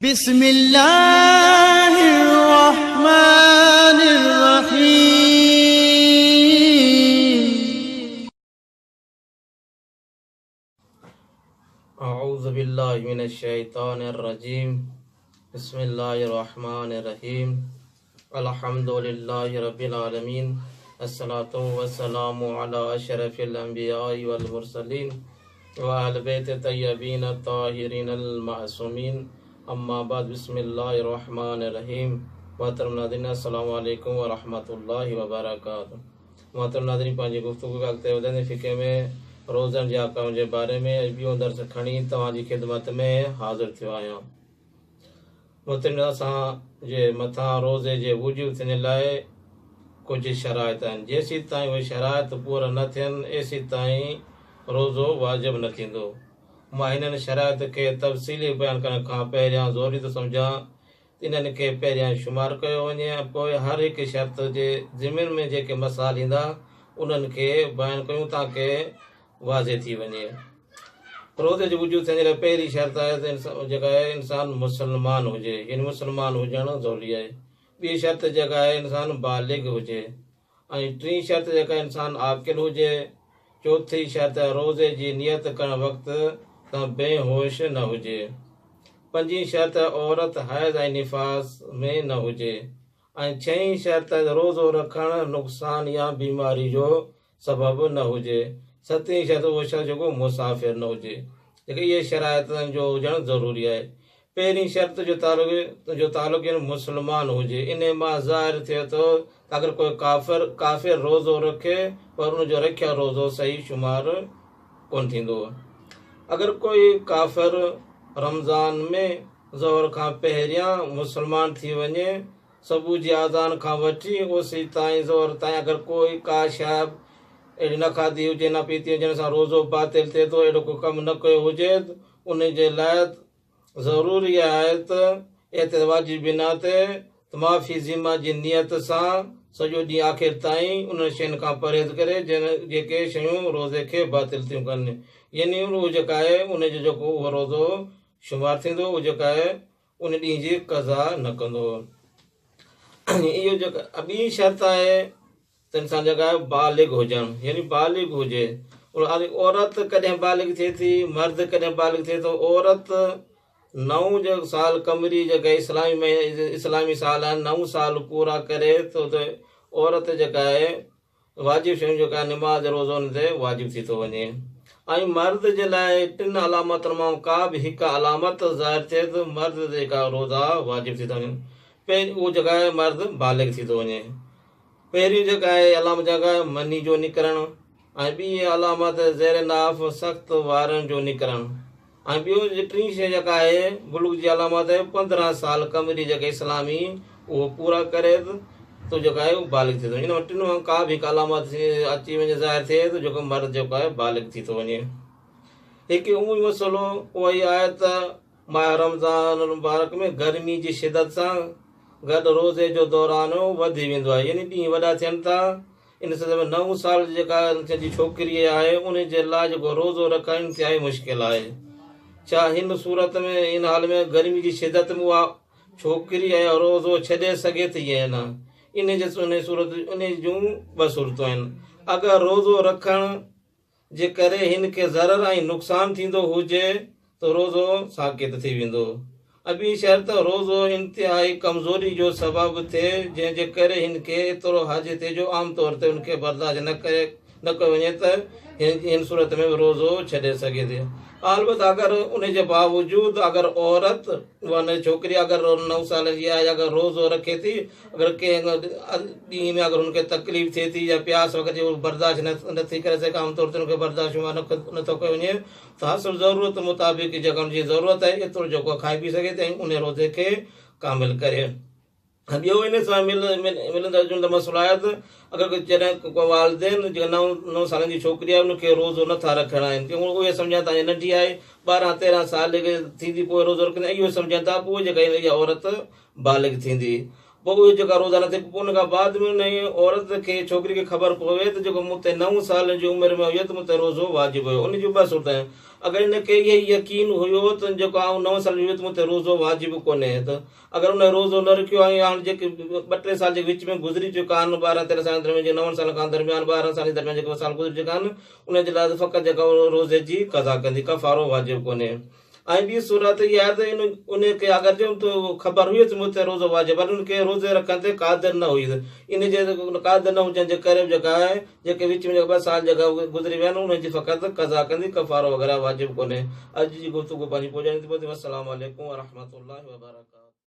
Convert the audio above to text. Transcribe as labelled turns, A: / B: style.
A: بسم الله الرحمن الرحيم.
B: أعوذ بالله من الشيطان الرجيم. بسم الله الرحمن الرحيم. الحمد لله رب العالمين. الصلاة والسلام على أشرف الأنبياء والمرسلين وأهل بيت الطيبين الطاهرين المعصومين. अम्मा बाद बिस्मिल्लाहिर्रहमानिर्रहीम। मोहतरम नाज़रीन अस्सलाम वालेकुम व रहमतुल्लाहि व बरकातुहू। मोहतरम नाज़रीन पंहिंजी गुफ़्तगू अॻिते वधंदे फ़िक़े में रोज़नि जे अहकाम जे बारे में ॿियो दर्स खणी तव्हांजी ख़िदमत में हाज़िर थियो आहियां। मोहतरम असां जे मथां रोज़े जे वजूद थियण लाइ कुझु शराइत आहिनि। जेसीं ताईं उहे शराइत पूरा न थियनि एसी ताईं रोज़ो वाजिब न थींदो। मां हिननि शराइत खे तफ़सीली बयानु करण खां पहिरियां ज़रूरी थो सम्झां इन्हनि खे पहिरियां शुमारु कयो वञे ऐं पोइ हर हिकु शर्त जे ज़िमिन में जेके मसाइल ईंदा उन्हनि खे बयानु कयूं ताकी वाज़े थी वञे। रोज़े जो वजूद थियण लाइ पहिरीं शर्त आहे त जेका आहे इंसान मुस्लमान हुजे, यानी मुस्लमान हुजणु ज़रूरी आहे। ॿी शर्त जेका आहे इंसान बालिग हुजे ऐं टीं शर्त जेका इंसान आकिल हुजे। चौथी शर्त रोज़े जी नियत करण वक़्तु बेहोश न हुजे। पंजी शर्त औरत हैज़ ऐं निफास में न हुजे ऐं छहीं शर्त रोज़ो रखणु नुक़सान या बीमारी जो सबबु न हुजे। सतीं शर्त उहो शख़्स जेको मुसाफ़िर न हुजे। जेके इहे शराइतनि जो हुजणु ज़रूरी आहे। पहिरीं शर्त जो तालुक़ मुस्लमान हुजे। इन मां ज़ाहिर थिए थो अगरि कोई काफ़िर रोज़ो रखे पर उनजो रखियल रोज़ो सही शुमार कोन थींदो। अगर कोई काफ़िर रमज़ान में ज़ोहर खां पहिरियां मुस्लमान थी वञे, सुबुह जी आज़ान खां वठी ओसी ताईं ज़ोहर ताईं अगर कोई का शइ अहिड़ी न खाधी हुजे न पीती हुजे जंहिं सां रोज़ो बातिल थिए थो, अहिड़ो को कमु न कयो हुजे उन जे लाइ ज़रूरी आहे त एतिरे वाजिब बिना ते माफ़ी ज़िमा जी नियत सां सॼो ॾींहुं आख़िर ताईं उन शयुनि खां परहेज़ करे जेके शयूं रोज़े खे बातिल थियूं कनि, यानी उहो जेका आहे उनजो जेको उहो रोज़ो शुमार थींदो, उहो जेका आहे उन ॾींहं जी क़ज़ा न कंदो। इहो जेका ॿी शर्त आहे त इंसान जेका आहे बालिग हुजणु, यानी बालिग हुजे। औरत कॾहिं बालिग थिए थी, मर्द कॾहिं बालिग थिए थो। औरत 9 साल कमरी जेका इस्लामी साल आहिनि 9 साल पूरा करे थो त औरत जेका आहे वाजिब शयूं जेका निमाज़ रोज़ो हुन ते वाजिब थी थो वञे। ऐं मर्द जे लाइ 3 अलामतुनि मां का बि हिकु अलामत ज़ाहिर थिए त मर्द जेका रोज़ा वाजिब थी था वञनि। पहिरीं उहो जेका आहे मर्द बालिग थी थो वञे। पहिरीं जेका आहे अलामत जेका आहे मनी जो निकिरणु ऐं ॿी अलामत ज़ेर नाफ़ सख़्तु वारनि जो निकिरणु ऐं ॿियो टीं शइ जेका आहे बुलूग जी अलामत आहे 15 साल कमरी जेके इस्लामी उहो पूरा करे तो जेका आहे बालिग थी थो वञे। इन टिनि मां का बि हिकु अलामत अची वञे ज़ाहिर थिए त जेको मर्द जेको आहे बालिग थी थो वञे। हिकु उहो मसइलो उहो ई आहे त माह रमज़ान मुबारक में गर्मी जी शिदत सां गॾु रोज़े जो दौरान वधी वेंदो आहे, यानी ॾींहं वॾा थियनि था। इन सिलसिले में 9 साल जेका जी छोकिरी आहे उन जे लाइ जेको रोज़ो रखणु इंतिहाई मुश्किल आहे। छा हिन सूरत में इन हाल में गर्मी जी शिदत में उहा छोकिरी आहे रोज़ो छॾे सघे थी या न? इन सूरत इन जूं 2 सूरतूं आहिनि। अगरि रोज़ो रखण जे करे हिन खे ज़रर ऐं नुक़सान थींदो हुजे त रोज़ो साक़ित थी वेंदो। ॿी शर्त रोज़ो इंतिहाई कमज़ोरी जो सबबु थिए जंहिंजे करे हिन खे एतिरो हज थिए जो आम तौर ते उनखे बर्दाश्त न कयो वञे त हिन सूरत में रोज़ो छॾे सघे थी। अलबत्त अगरि उन जे बावजूदि अगरि औरत छोकिरी अगरि 9 साल जी आहे अगरि रोज़ो रखे थी, अगरि कंहिं ॾींहं में अगरि हुनखे तकलीफ़ थिए थी या प्यास वग़ैरह बर्दाश्त नथी करे सघे, आम तौर ते हुनखे बर्दाश्त नथो कयो वञे त हसब ज़रूरत मुताबिक़ जेका हुनजी ज़रूरत आहे एतिरो जेको खाई पी सघे त उन रोज़े खे कामिल करे। ॿियो इन सां मिलंदड़ जुलंदड़ मसइलो आहे त अगरि जॾहिं को वालिदेन जेका 9 सालनि जी छोकिरी आहे उनखे रोज़ो नथा रखणा आहिनि, उहे सम्झनि था नंढी आहे 12-13 साल थींदी पोइ रोज़ो रखंदी, इहो सम्झनि था पोइ जेका इहा औरत बालिग थींदी। पोइ उहे जेका रोज़ाना थिए पोइ उन खां बाद में उन औरत खे छोकिरी खे ख़बर पवे त जेको मूं ते 9 साल जी उमिरि में हुयो त मूं ते रोज़ो वाजिबु हुयो। उन जूं 2 सूरत आहिनि। अगरि हिनखे इहो यकीन हुयो त जेको आउं 9 साल जो हुयो त मूं ते रोज़ो वाजिबु कोन्हे, त अगरि उन रोज़ो न रखियो आहे हाणे जेके 2-3 साल जे विच में गुज़री चुका आहिनि, 12-13 साल दरमियान जे 9 साल खां दरमियान 12 साल जे दरमियान जेके साल गुज़री चुका आहिनि, उन जे लाइ फ़क़ति जेका रोज़े जी क़ज़ा कंदी, कफ़ारो वाजिबु कोन्हे। ऐं ॿी सूरत इहा आहे त उनखे अगरि जो तो ख़बर हुई त मूं ते रोज़ो वाजिबु आहे, उनखे रोज़े रखण ते क़ादिर न हुई, इन जे क़ादिर न हुजण जे करे जेका आहे जेके विच में जेका 2 साल जेका गुज़री विया आहिनि उनजी फ़क़ति क़ज़ा कंदी, कफ़ारो वग़ैरह वाजिबु कोन्हे। अॼु जी गुफ़्तगू पंहिंजी पुॼाणी थी पए। अस्सलामु अलैकुम व रहमतुल्लाहि व बरकातहू।